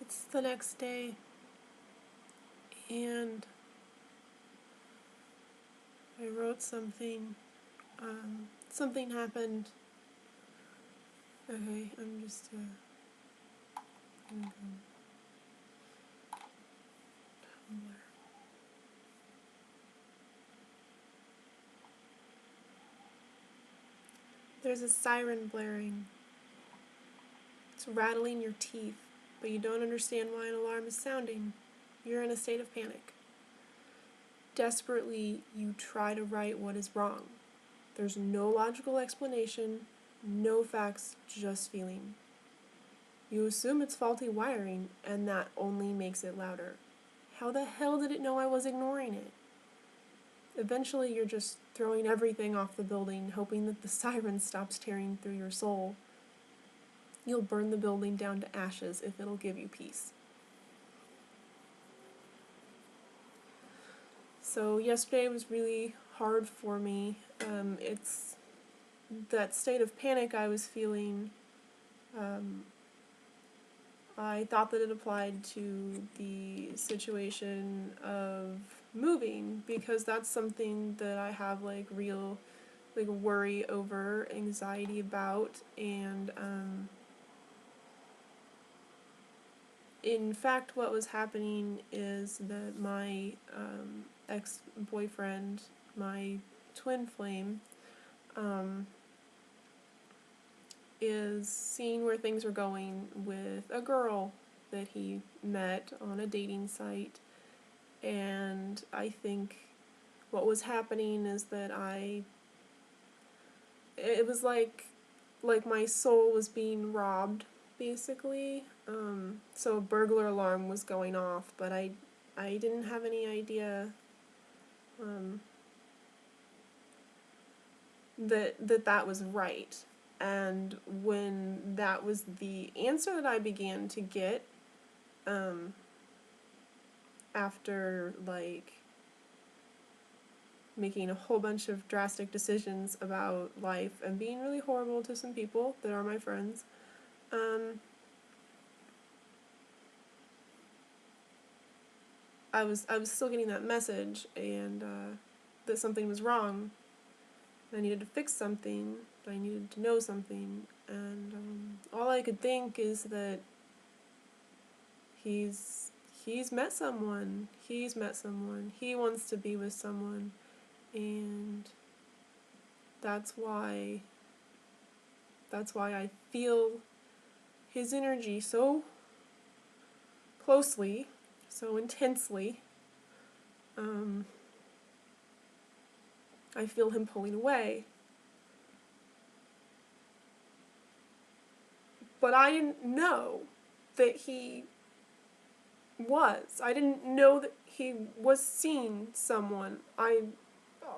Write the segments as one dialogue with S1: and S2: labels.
S1: It's the next day, and I wrote something. Something happened. Okay, I'm just gonna go Tumblr. There's a siren blaring. It's rattling your teeth, but you don't understand why an alarm is sounding. You're in a state of panic. Desperately, you try to right what is wrong. There's no logical explanation, no facts, just feeling. You assume it's faulty wiring, and that only makes it louder. How the hell did it know I was ignoring it? Eventually, you're just throwing everything off the building, hoping that the siren stops tearing through your soul. You'll burn the building down to ashes if it'll give you peace. So yesterday was really hard for me. It's that state of panic I was feeling. I thought that it applied to the situation of moving, because that's something that I have real worry over, anxiety about, and in fact what was happening is that my ex-boyfriend, my twin flame, is seeing where things are going with a girl that he met on a dating site. And I think what was happening is that it was like my soul was being robbed, basically. So a burglar alarm was going off, but I didn't have any idea that was right. And when that was the answer that I began to get, after making a whole bunch of drastic decisions about life and being really horrible to some people that are my friends, I was still getting that message, and that something was wrong. I needed to fix something. I needed to know something, and all I could think is that he's met someone. He's met someone. He wants to be with someone, and that's why I feel his energy so closely, so intensely. I feel him pulling away. But I didn't know that he was. I didn't know that he was seeing someone.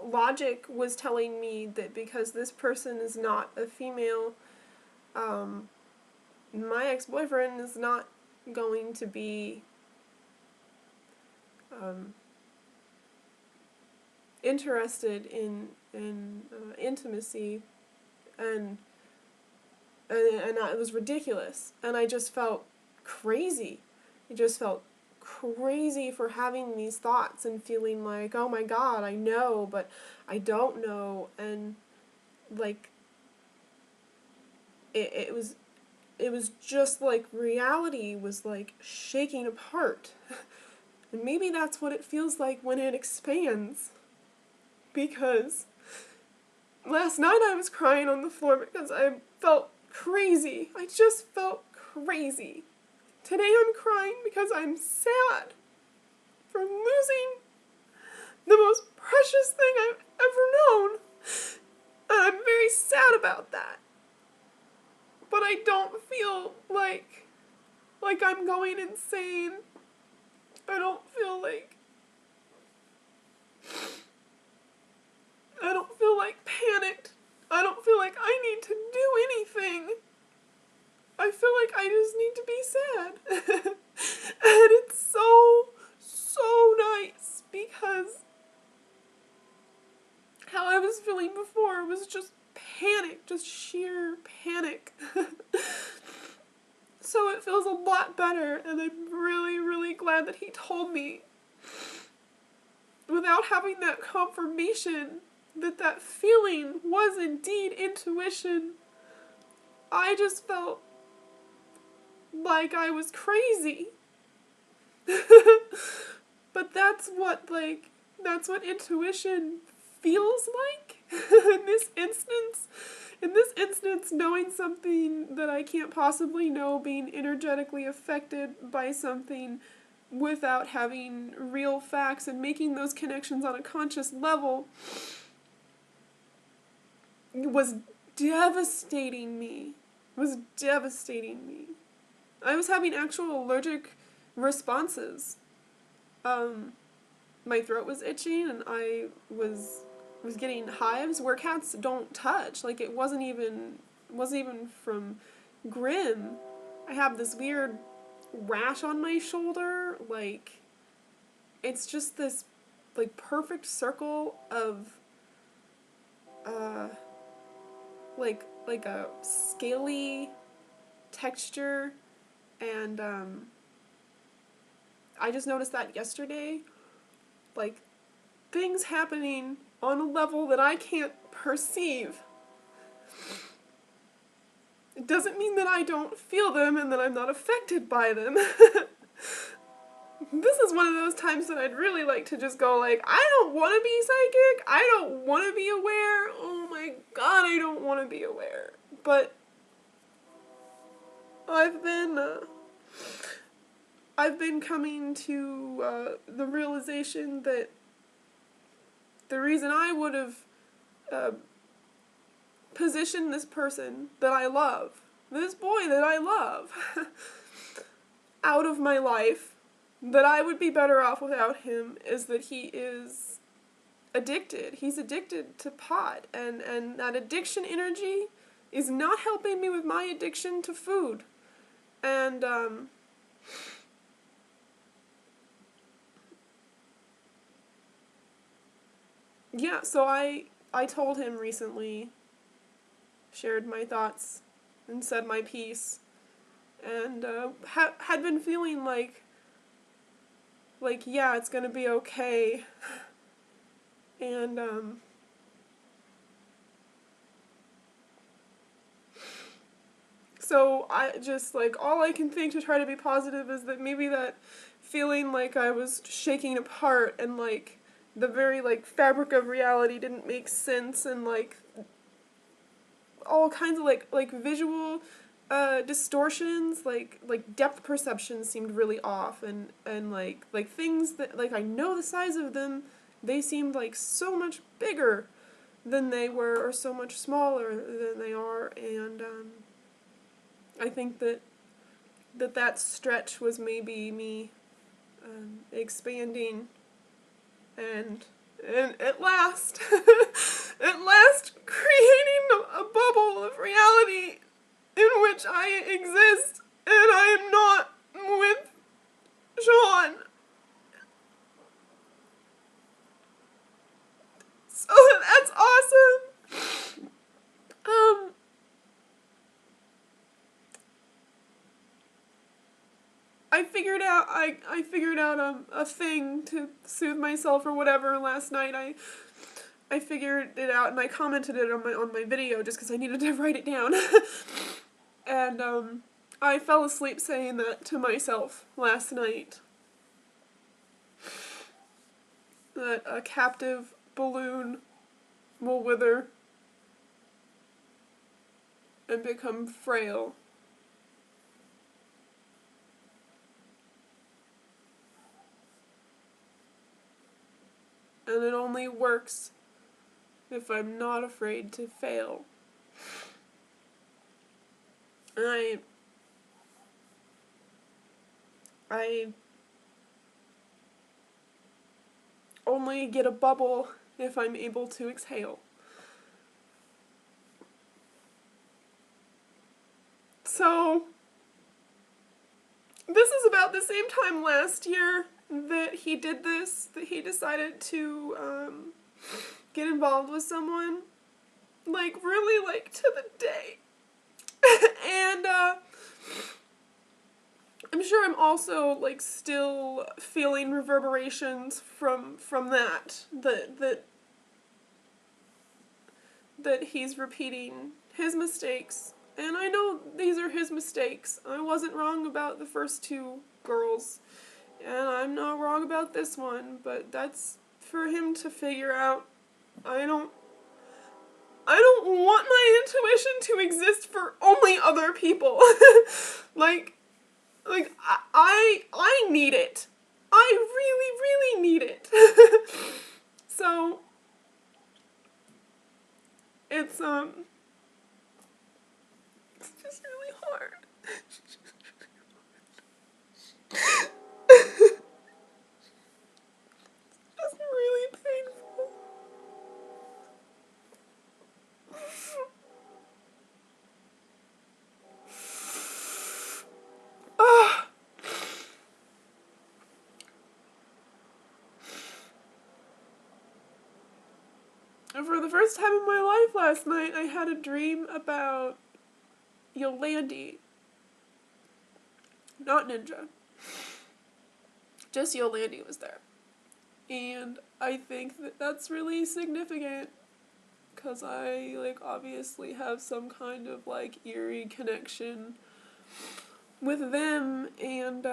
S1: Logic was telling me that because this person is not a female, my ex-boyfriend is not going to be interested in intimacy, and it was ridiculous, and I just felt crazy. I just felt crazy for having these thoughts and feeling like, oh my god, I know, but I don't know, and it was just like reality was shaking apart. And maybe that's what it feels like when it expands, because last night I was crying on the floor because I felt crazy. I just felt crazy. Today I'm crying because I'm sad for losing the most precious thing I've ever known. And I'm very sad about that. But I don't feel like I'm going insane. I don't feel panicked. I don't feel like I need to do anything. I feel like I just need to be sad. And it's so nice, because how I was feeling before was just panic, just sheer panic. So it feels a lot better, and I'm really, really glad that he told me without having that confirmation that that feeling was indeed intuition. I just felt like I was crazy. But that's what intuition feels like in this instance. In this instance, knowing something that I can't possibly know, being energetically affected by something without having real facts and making those connections on a conscious level was devastating me. I was having actual allergic responses. My throat was itching, and I was getting hives where cats don't touch. Like, it wasn't even from Grim. I have this weird rash on my shoulder. Like, it's just this like perfect circle of like a scaly texture, and I just noticed that yesterday. Like, things happening on a level that I can't perceive. It doesn't mean that I don't feel them and that I'm not affected by them. This is one of those times that I'd really like to just go like, I don't want to be psychic. I don't want to be aware. Oh my god, I don't want to be aware. But I've been coming to the realization that the reason I would have positioned this person that I love, this boy that I love, out of my life, that I would be better off without him, is that he is addicted. He's addicted to pot, and that addiction energy is not helping me with my addiction to food. And yeah, so I told him recently, shared my thoughts, and said my piece, and had been feeling like yeah, it's gonna be okay, and so I just, like, all I can think to try to be positive is that maybe that feeling like I was shaking apart and like the very like fabric of reality didn't make sense, and like all kinds of like visual distortions, like depth perception seemed really off, and like things that like I know the size of them, they seemed like so much bigger than they were, or so much smaller than they are, and I think that stretch was maybe me expanding and at last creating a bubble of reality in which I exist, and I am not with Sean. So that's awesome. I figured out a thing to soothe myself or whatever last night. I figured it out, and I commented it on my video just because I needed to write it down. And I fell asleep saying that to myself last night. That a captive balloon will wither and become frail. And it only works if I'm not afraid to fail. And I only get a bubble if I'm able to exhale. So, this is about the same time last year that he did this, that he decided to get involved with someone, like really like to the day. And sure I'm also, like, still feeling reverberations from that he's repeating his mistakes. And I know these are his mistakes. I wasn't wrong about the first two girls. And I'm not wrong about this one, but that's for him to figure out. I don't want my intuition to exist for only other people. like I need it. I really, really need it. So it's just really hard. It's really painful. Ah. And for the first time in my life last night, I had a dream about Yolandi. Not Ninja. Just Yolandi was there. And I think that that's really significant because I, like, obviously have some kind of, like, eerie connection with them, and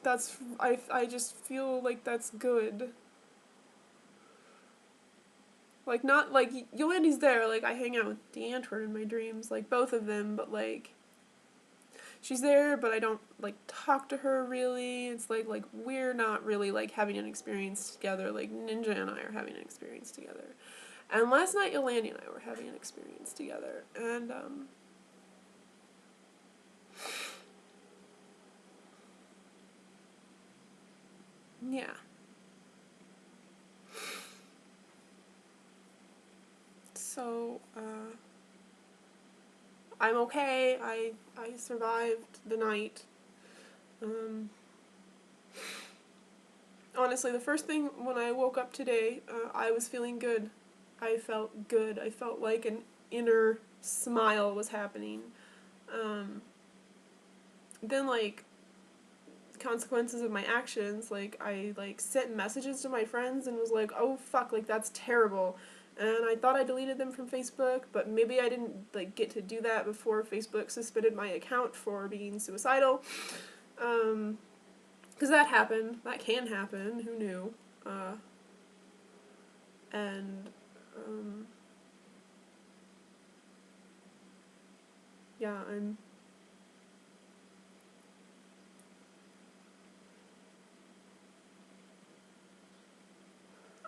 S1: that's, I just feel like that's good. Like, not, like, Yolandi's there, like, I hang out with D'Antwoord in my dreams, like, both of them, but, like, she's there, but I don't, like, talk to her, really. It's, like, we're not really, like, having an experience together, like, Ninja and I are having an experience together. And last night, Yolandi and I were having an experience together, and, yeah. So, I'm okay. I survived the night. Honestly, the first thing when I woke up today, I was feeling good. I felt good. I felt like an inner smile was happening. Then, like, consequences of my actions, like, I, like, sent messages to my friends and was like, oh, fuck, like, that's terrible. And I thought I deleted them from Facebook, but maybe I didn't, like, get to do that before Facebook suspended my account for being suicidal. Because that happened. That can happen. Who knew? And, yeah,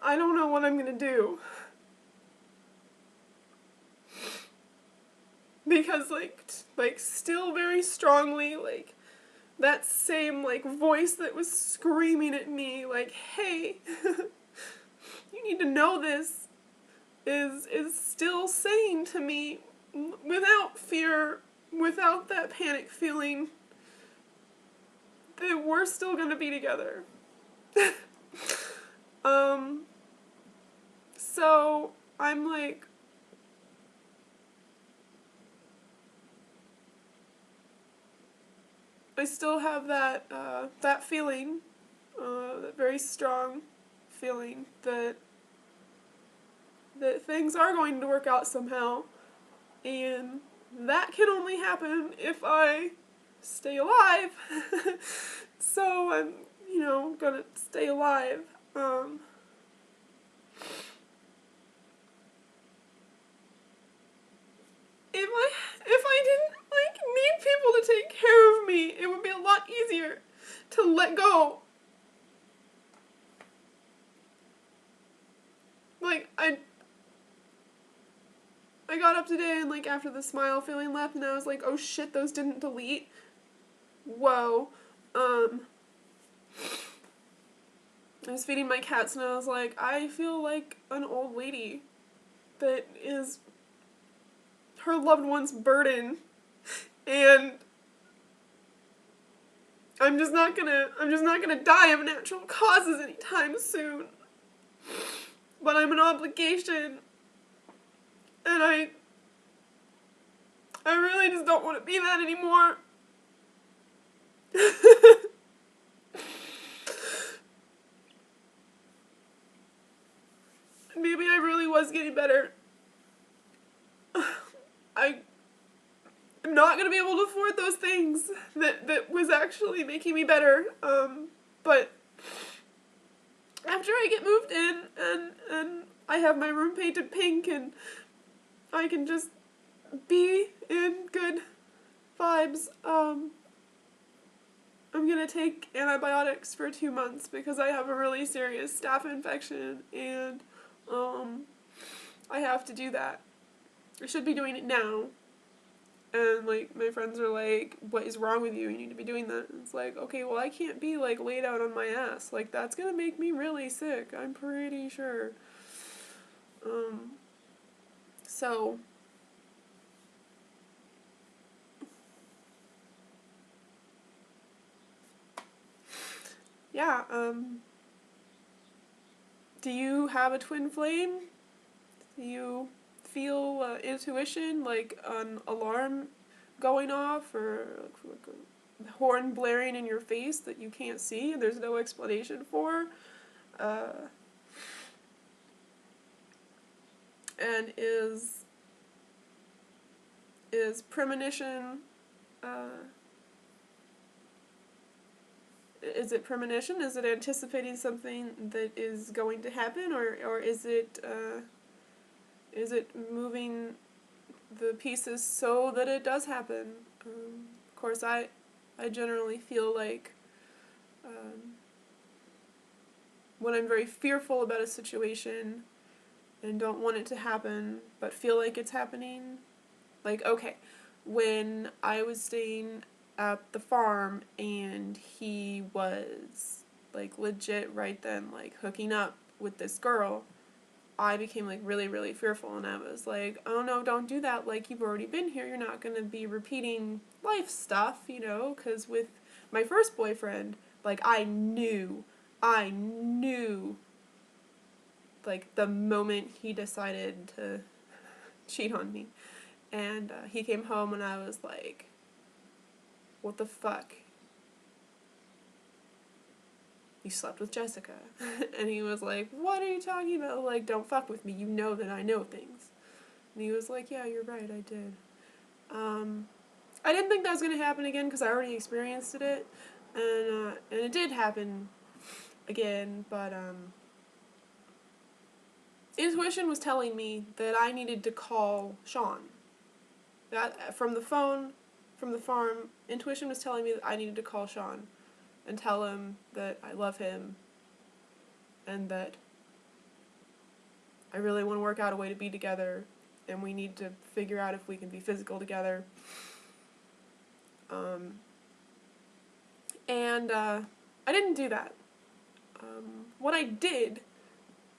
S1: I don't know what I'm gonna do. Because, like, still very strongly, like, that same, like, voice that was screaming at me, like, hey, you need to know this, is still saying to me, without fear, without that panic feeling, that we're still gonna be together. So, I'm like, I still have that feeling, that very strong feeling that things are going to work out somehow, and that can only happen if I stay alive. So I'm, gonna stay alive. If I didn't, like, need people to take care of me, it would be a lot easier to let go. Like, I got up today and, like, after the smile feeling left, and I was like, oh shit, those didn't delete. Whoa. I was feeding my cats, and I was like, I feel like an old lady that is her loved one's burden, and I'm just not gonna die of natural causes anytime soon. But I'm an obligation, and I really just don't want to be that anymore. better. I am not going to be able to afford those things that was actually making me better. But after I get moved in and I have my room painted pink and I can just be in good vibes, I'm gonna take antibiotics for 2 months because I have a really serious staph infection and I have to do that. I should be doing it now. And, like, my friends are like, what is wrong with you? You need to be doing that. And it's like, okay, well, I can't be, like, laid out on my ass. Like, that's gonna make me really sick. I'm pretty sure. So... yeah, do you have a twin flame? Do you feel intuition, like an alarm going off or like a horn blaring in your face that you can't see and there's no explanation for? And is premonition, is it premonition? Is it anticipating something that is going to happen, or is it moving the pieces so that it does happen? Of course, I generally feel like when I'm very fearful about a situation and don't want it to happen, but feel like it's happening. Like, okay, when I was staying at the farm and he was, like, legit right then, like, hooking up with this girl, I became, like, really, really fearful, and I was like, oh no, don't do that, like, you've already been here, you're not gonna be repeating life stuff, you know, because with my first boyfriend, like, I knew, like, the moment he decided to cheat on me, and he came home and I was like, what the fuck? You slept with Jessica. And he was like, what are you talking about? Like, don't fuck with me. You know that I know things. And he was like, yeah, you're right, I did. I didn't think that was going to happen again because I already experienced it. And it did happen again, but intuition was telling me that I needed to call Sean. That from the phone, from the farm, intuition was telling me that I needed to call Sean and tell him that I love him and that I really want to work out a way to be together and we need to figure out if we can be physical together. I didn't do that. What I did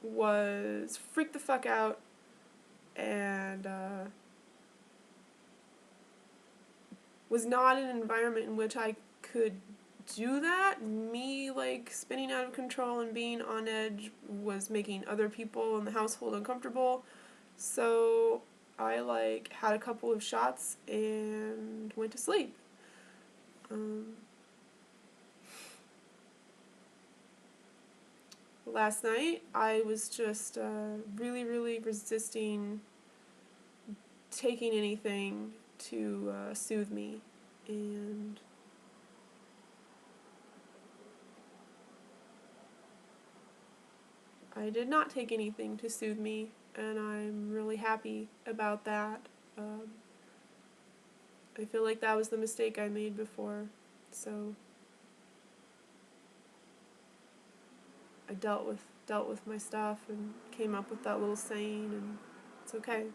S1: was freak the fuck out and was not in an environment in which I could do that. Me, like, spinning out of control and being on edge was making other people in the household uncomfortable. So I, like, had a couple of shots and went to sleep. Last night, I was just really, really resisting taking anything to soothe me, and I did not take anything to soothe me, and I'm really happy about that. I feel like that was the mistake I made before, so I dealt with my stuff and came up with that little saying, and it's okay.